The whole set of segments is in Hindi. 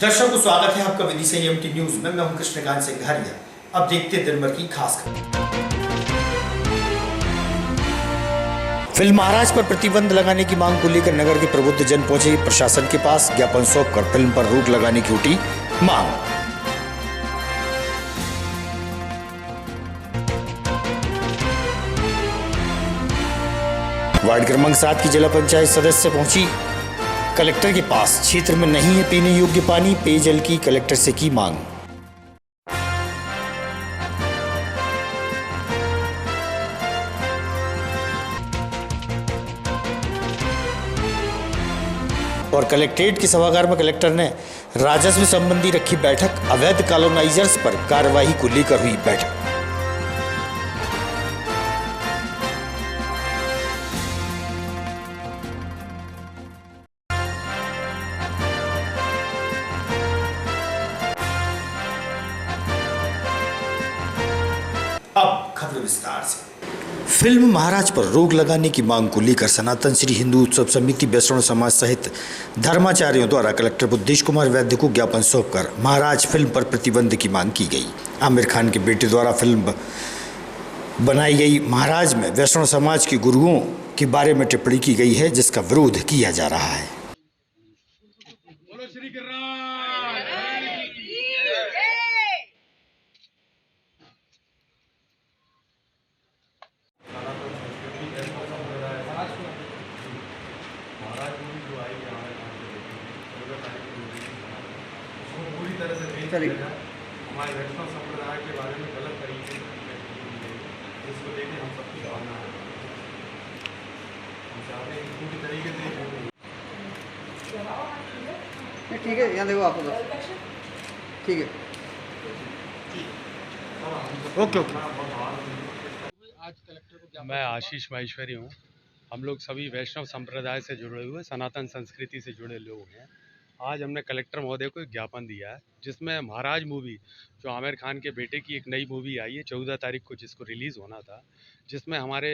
दर्शकों स्वागत है आपका विदिशा एमटी न्यूज में। मैं हूं कृष्णकांत सिंघारिया। अब देखते हैं दिन भर की खास खबर। फिल्म महाराज पर प्रतिबंध लगाने की मांग को लेकर नगर के प्रबुद्ध जन पहुंचे प्रशासन के पास। ज्ञापन सौंपकर फिल्म पर रोक लगाने की उठी मांग। वार्ड क्रमांक 7 की जिला पंचायत सदस्य पहुंची कलेक्टर के पास। क्षेत्र में नहीं है पीने योग्य पानी, पेयजल की कलेक्टर से की मांग। और कलेक्ट्रेट के सभागार में कलेक्टर ने राजस्व संबंधी रखी बैठक। अवैध कॉलोनाइजर्स पर कार्रवाई को लेकर हुई बैठक। अब खबर विस्तार से। फिल्म महाराज पर रोक लगाने की मांग को लेकर सनातन श्री हिंदू उत्सव समिति वैष्णव समाज सहित धर्माचार्यों द्वारा कलेक्टर बुद्धेश कुमार वैद्य को ज्ञापन सौंपकर महाराज फिल्म पर प्रतिबंध की मांग की गई। आमिर खान के बेटे द्वारा फिल्म बनाई गई महाराज में वैष्णव समाज के गुरुओं के बारे में टिप्पणी की गई है, जिसका विरोध किया जा रहा है। हमारे वैष्णव संप्रदाय के बारे में गलत तरीके से इसको लेकर हम सबकी भावना है। हम चाहते हैं कि पूरी तरीके से ठीक है। यहाँ देखो आप ठीक है। Okay okay. मैं आशीष माहेश्वरी हूँ। हम लोग सभी वैष्णव संप्रदाय से जुड़े हुए, सनातन संस्कृति से जुड़े लोग हैं। आज हमने कलेक्टर महोदय को एक ज्ञापन दिया है, जिसमें महाराज मूवी, जो आमिर खान के बेटे की एक नई मूवी आई है 14 तारीख को, जिसको रिलीज़ होना था, जिसमें हमारे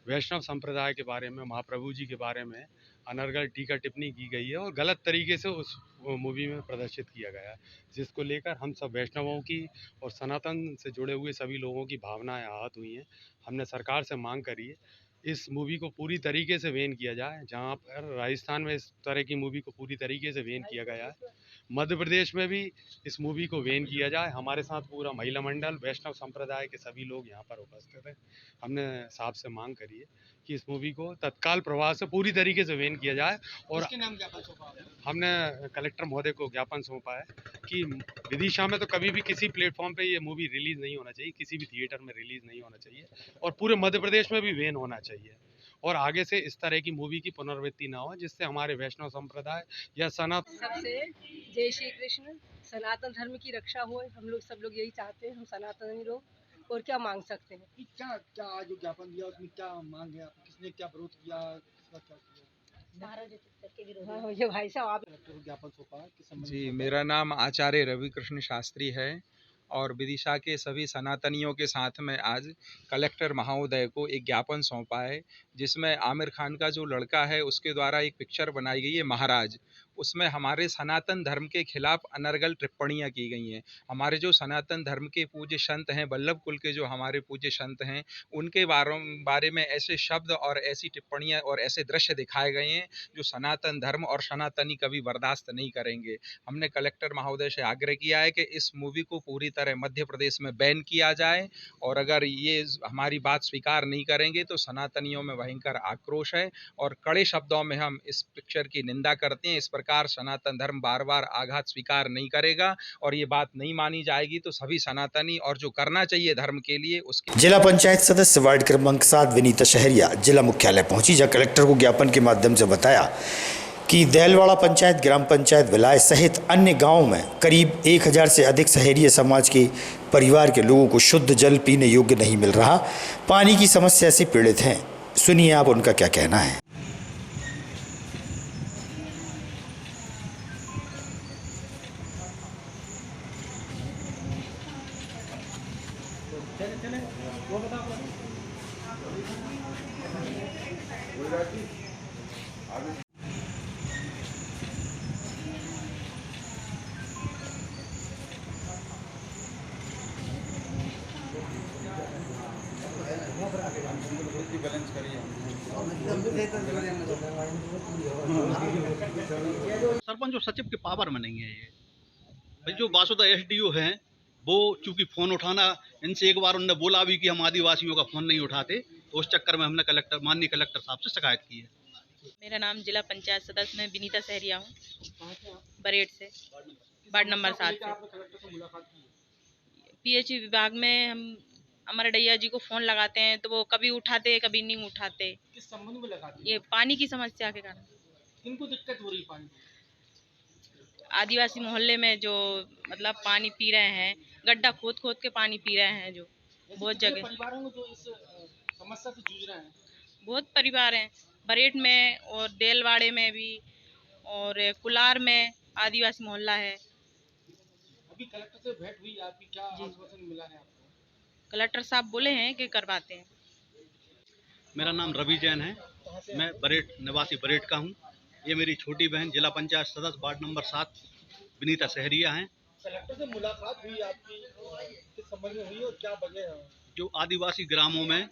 वैष्णव संप्रदाय के बारे में, महाप्रभु जी के बारे में अनर्गल टीका टिप्पणी की गई है और गलत तरीके से उस मूवी में प्रदर्शित किया गया है, जिसको लेकर हम सब वैष्णवों की और सनातन से जुड़े हुए सभी लोगों की भावनाएं आहत हुई हैं। हमने सरकार से मांग करी है इस मूवी को पूरी तरीके से बैन किया जाए। जहां पर राजस्थान में इस तरह की मूवी को पूरी तरीके से बैन किया गया है, मध्य प्रदेश में भी इस मूवी को बैन किया जाए। हमारे साथ पूरा महिला मंडल, वैष्णव संप्रदाय के सभी लोग यहाँ पर उपस्थित हैं। हमने साहब से मांग करी है कि इस मूवी को तत्काल प्रभाव से पूरी तरीके से बैन किया जाए। और हमने कलेक्टर महोदय को ज्ञापन सौंपा है कि विदिशा में तो कभी भी किसी प्लेटफॉर्म पे ये मूवी रिलीज़ नहीं होना चाहिए, किसी भी थिएटर में रिलीज़ नहीं होना चाहिए और पूरे मध्य प्रदेश में भी बैन होना चाहिए। और आगे से इस तरह की मूवी की पुनरावृत्ति ना हो, जिससे हमारे वैष्णव संप्रदाय या सनातन सबसे जय श्री कृष्ण। सनातन धर्म की रक्षा हो, हम लोग सब लोग यही चाहते हैं। हम सनातनी लोग और क्या मांग सकते हैं। क्या क्या जो ज्ञापन दिया उसमें क्या मांग है, किसने क्या विरोध किया, किसका क्या किया? हाँ, ये भाई साहब आप ज्ञापन सौंपा जी, मेरा नाम आचार्य रवि कृष्ण शास्त्री है और विदिशा के सभी सनातनियों के साथ में आज कलेक्टर महोदय को एक ज्ञापन सौंपा है, जिसमें आमिर खान का जो लड़का है उसके द्वारा एक पिक्चर बनाई गई है महाराज। उसमें हमारे सनातन धर्म के खिलाफ अनर्गल टिप्पणियां की गई हैं। हमारे जो सनातन धर्म के पूज्य संत हैं, वल्लभ कुल के जो हमारे पूज्य संत हैं, उनके बारे में ऐसे शब्द और ऐसी टिप्पणियां और ऐसे दृश्य दिखाए गए हैं जो सनातन धर्म और सनातनी कभी बर्दाश्त नहीं करेंगे। हमने कलेक्टर महोदय से आग्रह किया है कि इस मूवी को पूरी तरह मध्य प्रदेश में बैन किया जाए और अगर ये हमारी बात स्वीकार नहीं करेंगे तो सनातनियों में भयंकर आक्रोश है और कड़े शब्दों में हम इस पिक्चर की निंदा करते हैं। इस प्रकार सनातन धर्म बार बार आघात स्वीकार नहीं करेगा और ये बात नहीं मानी जाएगी तो सभी सनातनी और जो करना चाहिए धर्म के लिए उसके। जिला पंचायत सदस्य वार्ड क्रमांक 7 विनीता शहरिया जिला मुख्यालय पहुंची, जहां कलेक्टर को ज्ञापन के माध्यम से बताया कि देलवाड़ा पंचायत, ग्राम पंचायत विलाय सहित अन्य गांवों में करीब 1000 से अधिक सहरिया समाज के परिवार के लोगों को शुद्ध जल पीने योग्य नहीं मिल रहा, पानी की समस्या से पीड़ित हैं। सुनिए आप उनका क्या कहना है। सरपंच और सचिव के पावर में नहीं है ये। भाई जो वासुदा एसडीओ हैं वो चूंकि फोन उठाना, इनसे एक बार उन्होंने बोला भी कि हम आदिवासियों का फोन नहीं उठाते, तो उस चक्कर में हमने माननीय कलेक्टर साहब से शिकायत की है। मेरा नाम जिला पंचायत सदस्य मैं विनीता सहरिया हूँ, बरेट से, वार्ड नंबर 7 से। कलेक्टर से मुलाकात की है? पीएचई विभाग में हम अमर डैया जी को फ़ोन लगाते हैं तो वो कभी उठाते कभी नहीं उठाते। किस संबंध में लगाती है? ये पानी की समस्या के कारण। किनको दिक्कत हो रही है पानी की? आदिवासी मोहल्ले में जो मतलब पानी पी रहे हैं, गड्ढा खोद खोद के पानी पी रहे हैं, जो ऐसे बहुत कितने जगह परिवारों में जो इस समस्या से जूझ रहे हैं? बहुत परिवार हैं, बरेट में और देलवाड़े में भी और कुलार में आदिवासी मोहल्ला है। अभी कलेक्टर से भेंट हुई आपकी, क्या आश्वासन मिला है आपको? कलेक्टर साहब बोले हैं कि करवाते हैं। मेरा नाम रवि जैन है, मैं बरेट निवासी बरेट का हूँ। ये मेरी छोटी बहन जिला पंचायत सदस्य वार्ड नंबर 7 विनीता सहरिया हैं। कलेक्टर से मुलाकात हुई आपकी, किस संबंध में हुई और क्या वजह है? जो आदिवासी ग्रामों में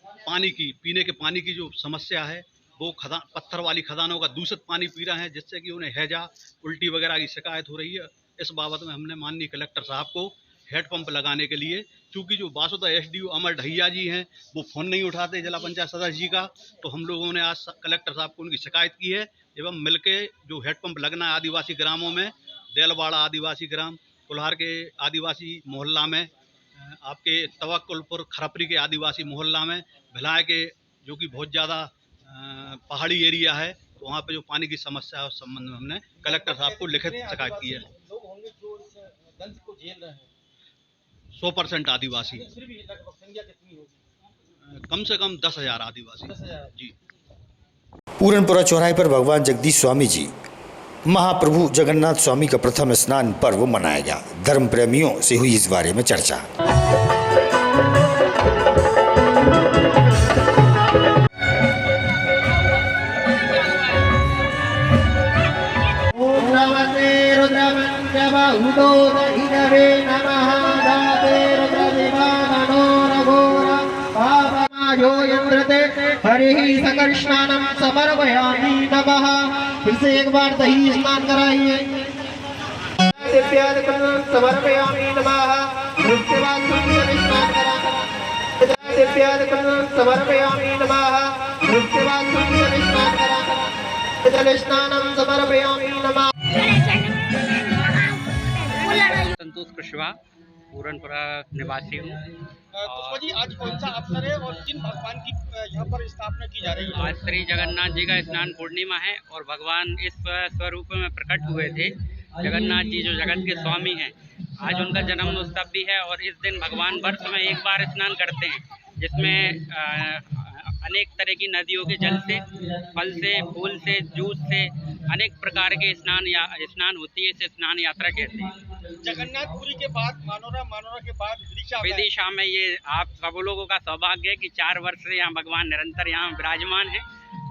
पीने के पानी की जो समस्या है, वो पत्थर वाली खदानों का दूषित पानी पी रहे हैं, जिससे कि उन्हें हैजा, उल्टी वगैरह की शिकायत हो रही है। इस बाबत में हमने माननीय कलेक्टर साहब को हेडपंप लगाने के लिए, चूंकि जो वासुदा एसडीओ अमर ढैया जी हैं वो फ़ोन नहीं उठाते जिला पंचायत सदस्य जी का, तो हम लोगों ने आज कलेक्टर साहब को उनकी शिकायत की है एवं मिलके जो हेडपंप लगना है आदिवासी ग्रामों में, देलवाड़ा आदिवासी ग्राम, कुल्हार के आदिवासी मोहल्ला में, आपके तवक्कुलपुर खरपरी के आदिवासी मोहल्ला में, भिलाय के जो कि बहुत ज़्यादा पहाड़ी एरिया है, तो वहाँ पे जो पानी की समस्या है उस संबंध में हमने कलेक्टर साहब को लिखित शिकायत की है। लोग होंगे जो इस दंश को झेल रहे हैं? 100% आदिवासी, फिर भी लगभग संख्या कितनी होगी? कम से कम 10,000 आदिवासी 10,000। जी। पूरनपुरा चौराहे पर भगवान जगदीश स्वामी जी महाप्रभु जगन्नाथ स्वामी का प्रथम स्नान पर्व मनाया गया। धर्म प्रेमियों से हुई इस बारे में चर्चा। हरे सकर्षणानम समर्पयामि नमः। फिर से एक बार दही स्नान कराइए। समर्पयामि नमः। उसके बाद सूर्य स्नान समर्पयामि नमः। उसके बाद सूर्य स्नान जल स्नानम समर्पयामि नमः। संतोष कुशवाहा, पूरनपुरा निवासी हूँ। कुशवाहा जी, आज कौन सा अवसर है और किन भगवान की यहाँ पर स्थापना की जा रही है? आज श्री जगन्नाथ जी का स्नान पूर्णिमा है और भगवान इस स्वरूप में प्रकट हुए थे। जगन्नाथ जी जो जगत के स्वामी हैं, आज उनका जन्म उत्सव भी है और इस दिन भगवान वर्ष में एक बार स्नान करते हैं, जिसमें अनेक तरह की नदियों के जल से, फल से, फूल से, जूस से अनेक प्रकार के स्नान होती है। इसे स्नान यात्रा कहते हैं। जगन्नाथपुरी के बाद मानोरा, मानोरा के बाद विदिशा में ये आप सब लोगों का सौभाग्य है कि 4 वर्ष से यहाँ भगवान निरंतर यहाँ विराजमान है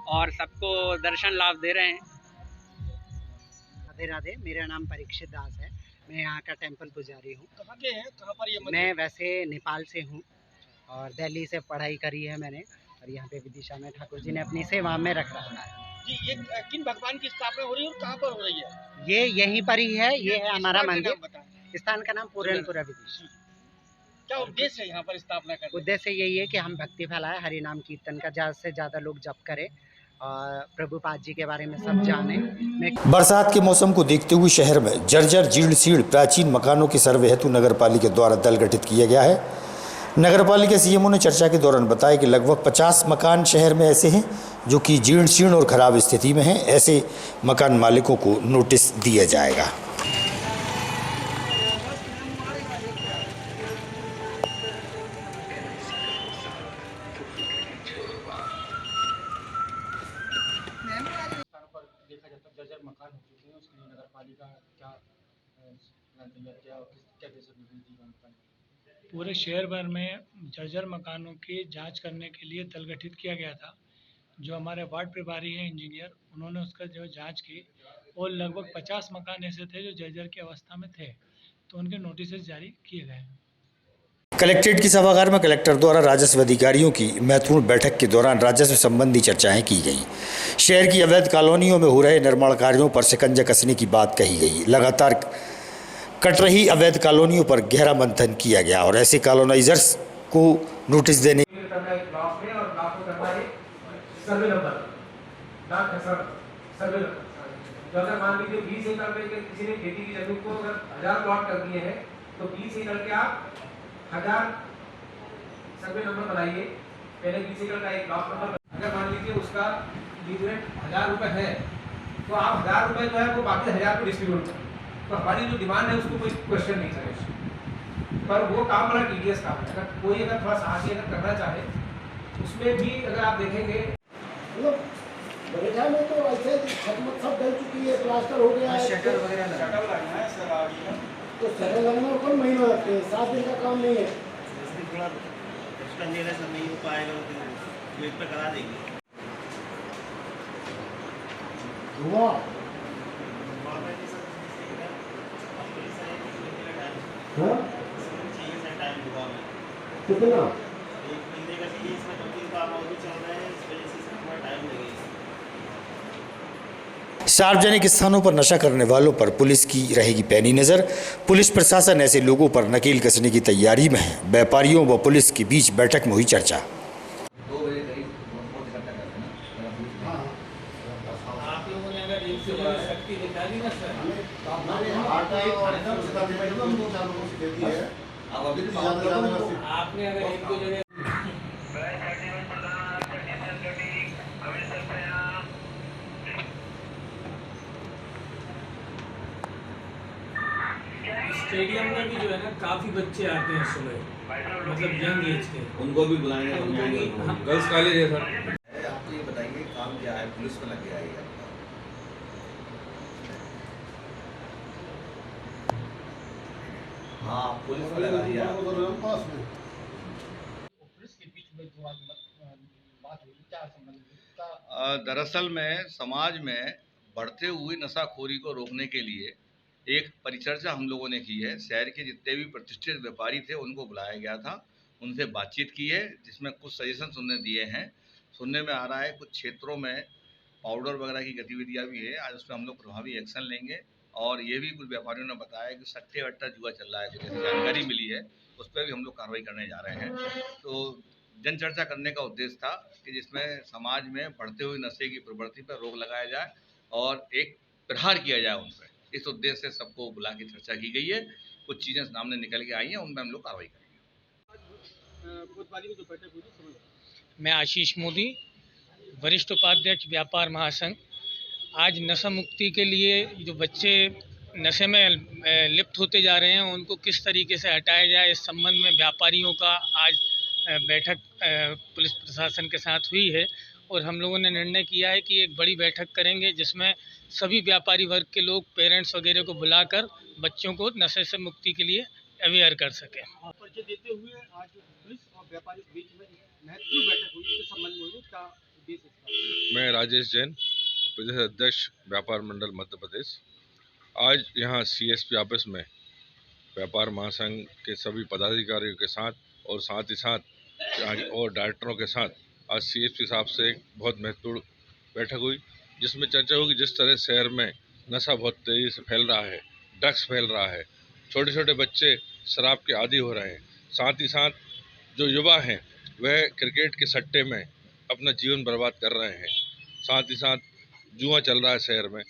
और सबको दर्शन लाभ दे रहे हैं। राधे राधे, मेरा नाम परीक्षित दास है, मैं यहाँ का टेंपल पुजारी हूँ। कहाँ के हैं? कहाँ पर ये मंदिर? मैं वैसे नेपाल से हूँ और दिल्ली से पढ़ाई करी है मैंने, और यहाँ पे विदिशा में ठाकुर जी ने अपनी सेवा में रख रखा है। जी, ये किन भगवान की स्थापना हो रही है और कहाँ पर हो रही है? ये यहीं पर ही है, ये है हमारा मंदिर। स्थान का नाम पूरनपुरा विदिशा। क्या उद्देश्य है यहाँ पर स्थापना करने? उद्देश्य यही है कि हम भक्ति फैलाए, हरि नाम कीर्तन का ज़्यादा से ज़्यादा लोग जप करें और प्रभुपाद जी के बारे में सब जाने। बरसात के मौसम को देखते हुए शहर में जर्जर जीर्ण शीर्ण प्राचीन मकानों के सर्वे हेतु नगर पालिका द्वारा दल गठित किया गया है। नगर पालिका सीएमओ ने चर्चा के दौरान बताया कि लगभग 50 मकान शहर में ऐसे हैं जो कि जीर्ण शीर्ण और खराब स्थिति में हैं। ऐसे मकान मालिकों को नोटिस दिया जाएगा। मकान हो चुके हैं, उसके लिए नगर पालिका क्या पूरे शहर भर में जर्जर मकानों की जांच करने के लिए दल गठित किया गया था। जो हमारे वार्ड प्रभारी हैं इंजीनियर, उन्होंने उसका जो जांच की और लगभग 50 मकान ऐसे थे जो जर्जर की अवस्था में थे, तो उनके नोटिस जारी किए गए। कलेक्ट्रेट की सभागार में कलेक्टर द्वारा राजस्व अधिकारियों की महत्वपूर्ण बैठक के दौरान राजस्व संबंधी चर्चाएं की गईं। शहर की अवैध कॉलोनियों में हो रहे निर्माण कार्यों पर शिकंजा कसने की बात कही गई। लगातार कट रही अवैध कॉलोनियों पर गहरा मंथन किया गया और ऐसे कॉलोनाइजर्स को नोटिस देने अगर मान लीजिए 20 एकड़ में किसी ने खेती की जमीन को अगर 1000 प्लॉट कर दिए हैं तो 20 एकड़ के आप 1000 सर्वे नंबर बनाइए। पहले 20 एकड़ का एक ब्लॉक नंबर, अगर मान लीजिए उसका लीज रेट 1000 रुपये है तो आप 1000 रुपये जो है वो बाकी 1000 को डिस्ट्रीब्यूट करें। तो हमारी जो डिमांड है उसको कोई क्वेश्चन नहीं करे, पर वो काम बड़ा टीडियस काम है। अगर कोई अगर थोड़ा साहसी अगर करना चाहे उसमें भी अगर आप देखेंगे बरेठा में तो ऐसे छत सब डल चुकी है, प्लास्टर हो गया है, शटर वगैरह लगाना है सर। तो शटर लगने में कोई महीना लगते हैं, 7 दिन का काम नहीं है। थोड़ा उसका निरसन नहीं हो पाएगा तो एक पे करा देंगे। हुआ कितना एक महीने का चाहिए, इसमें 2-3 काम और भी चल रहे हैं, इस वजह से थोड़ा टाइम लगेगा। सार्वजनिक स्थानों पर नशा करने वालों पर पुलिस की रहेगी पैनी नजर। पुलिस प्रशासन ऐसे लोगों पर नकेल कसने की तैयारी में है। व्यापारियों व पुलिस के बीच बैठक में हुई चर्चा। 2 बजे करीब इकट्ठा कर देना। आप लोगों ने अगर एक से शक्ति दिखा दी ना सर, आपने अगर एक दो जगह स्टेडियम में भी जो है ना काफी बच्चे आते हैं सुबह, मतलब यंग एज के, उनको भी बुलाएंगे, गर्ल्स कॉलेज है सर। आपको ये बताइए काम क्या है, पुलिस में लग गया है आपका? हाँ, पुलिस में लगा दिया। पुलिस के बीच में जो बात हुई क्या संबंध? दरअसल में समाज में बढ़ते हुए नशाखोरी को रोकने के लिए एक परिचर्चा हम लोगों ने की है। शहर के जितने भी प्रतिष्ठित व्यापारी थे उनको बुलाया गया था, उनसे बातचीत की है, जिसमें कुछ सजेशन उन्होंने दिए हैं। सुनने में आ रहा है कुछ क्षेत्रों में पाउडर वगैरह की गतिविधियां भी है, आज उसमें हम लोग प्रभावी एक्शन लेंगे। और ये भी कुछ व्यापारियों ने बताया कि सट्टे वट्टा जुआ चल रहा है, कुछ ऐसी जानकारी मिली है, उस पर भी हम लोग कार्रवाई करने जा रहे हैं। तो जनचर्चा करने का उद्देश्य था कि जिसमें समाज में बढ़ते हुए नशे की प्रवृत्ति पर रोक लगाया जाए और एक प्रहार किया जाए उन पर। इस उद्देश्य से सबको बुला के चर्चा की गई है। कुछ चीज़ें सामने निकल के आई हैं, उनमें हम लोग कार्रवाई करेंगे। मैं आशीष मोदी, वरिष्ठ उपाध्यक्ष व्यापार महासंघ। आज नशा मुक्ति के लिए जो बच्चे नशे में लिप्त होते जा रहे हैं उनको किस तरीके से हटाया जाए, इस संबंध में व्यापारियों का आज बैठक पुलिस प्रशासन के साथ हुई है और हम लोगों ने निर्णय किया है कि एक बड़ी बैठक करेंगे जिसमें सभी व्यापारी वर्ग के लोग, पेरेंट्स वगैरह को बुलाकर बच्चों को नशे से मुक्ति के लिए अवेयर कर सकें। परिचय देते हुए आज पुलिस और व्यापारी के बीच में महत्वपूर्ण बैठक हुई, इसके संबंध में क्या उद्देश्य है? मैं राजेश जैन, प्रदेश अध्यक्ष व्यापार मंडल मध्य प्रदेश। आज यहाँ CSP ऑफिस में व्यापार महासंघ के सभी पदाधिकारियों के साथ और साथ ही साथ और डायरेक्टरों के साथ आज CSP साहब से एक बहुत महत्वपूर्ण बैठक हुई, जिसमें चर्चा हुई कि जिस तरह शहर में नशा बहुत तेज़ी से फैल रहा है, ड्रग्स फैल रहा है, छोटे छोटे बच्चे शराब के आदी हो रहे हैं, साथ ही साथ जो युवा हैं वह क्रिकेट के सट्टे में अपना जीवन बर्बाद कर रहे हैं, साथ ही साथ जुआ चल रहा है शहर में।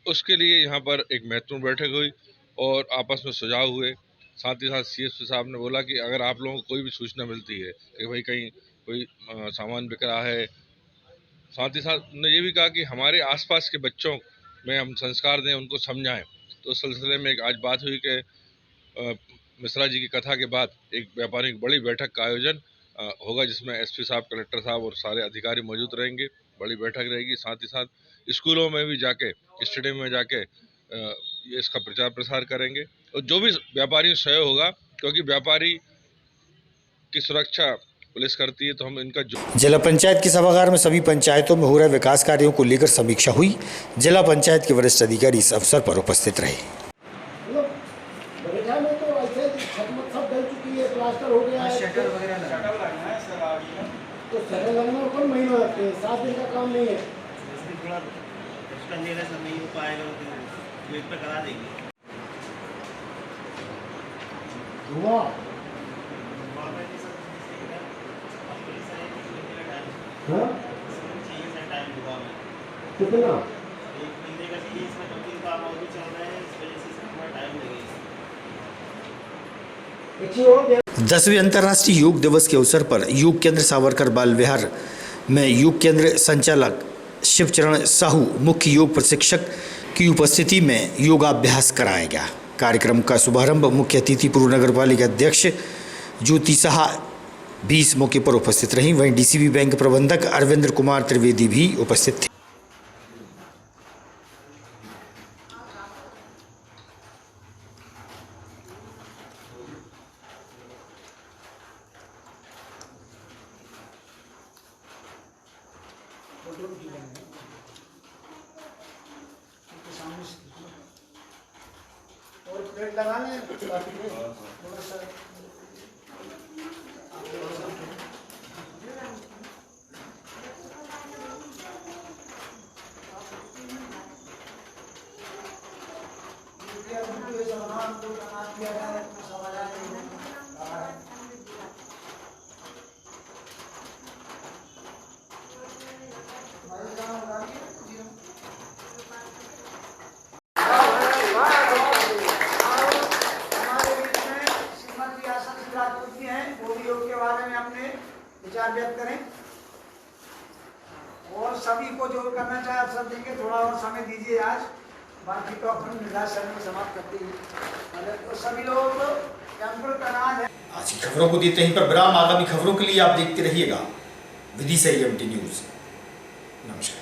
उसके लिए यहाँ पर एक महत्वपूर्ण बैठक हुई और आपस में सुझाव हुए। साथ ही साथ CSP साहब ने बोला कि अगर आप लोगों को कोई भी सूचना मिलती है कि भाई कहीं कोई सामान बिक रहा है, साथ ही साथ उन्होंने ये भी कहा कि हमारे आसपास के बच्चों में हम संस्कार दें, उनको समझाएं। तो उस सिलसिले में एक आज बात हुई कि मिश्रा जी की कथा के बाद एक व्यापारी बड़ी बैठक का आयोजन होगा, जिसमें SP साहब, कलेक्टर साहब और सारे अधिकारी मौजूद रहेंगे। बड़ी बैठक रहेगी। साथ ही साथ स्कूलों में भी जाके, स्टेडियम में जाके इसका प्रचार प्रसार करेंगे और जो भी व्यापारी सहयोग होगा, क्योंकि व्यापारी की सुरक्षा पुलिस करती है, तो हम इनका जिला पंचायत के सभागार में सभी पंचायतों में हो रहे विकास कार्यों को लेकर समीक्षा हुई। जिला पंचायत के वरिष्ठ अधिकारी इस अवसर पर उपस्थित रहे। बरेठा में तो ऐसे छत सब डल चुकी है, प्लास्टर हो सेकंड लगने में कोई महीना लगते हैं, 7 दिन का काम नहीं है। थोड़ा उसका अंधेरा सब नहीं हो पाएगा तो एक पे करा देंगे। हुआ हाँ? कितना? 1 महीने का चाहिए, इसमें 2-3 काम और भी चल रहे हैं, इस वजह से थोड़ा टाइम लगेगा। 10वें अंतर्राष्ट्रीय योग दिवस के अवसर पर योग केंद्र सावरकर बाल विहार में योग केंद्र संचालक शिवचरण साहू मुख्य योग प्रशिक्षक की उपस्थिति में योगाभ्यास कराया गया। कार्यक्रम का शुभारंभ मुख्य अतिथि पूर्व नगर पालिका अध्यक्ष ज्योति साहा भी इस मौके पर उपस्थित रहीं। वहीं डीसीबी बैंक प्रबंधक अरविंद्र कुमार त्रिवेदी भी उपस्थित थे। और प्लेट लगा लें थोड़ा सा। विचार व्यक्त करें और सभी को जो करना चाहे आप सब देंगे, थोड़ा और समय दीजिए आज, बाकी तो अपन निर्धारित समय में समाप्त करते हैं। तो सभी लोगों को कैंपुल का नाम है। आज की खबरों को देते हैं पर विराम। आगामी खबरों के लिए आप देखते रहिएगा विदिशा EMT न्यूज। नमस्कार।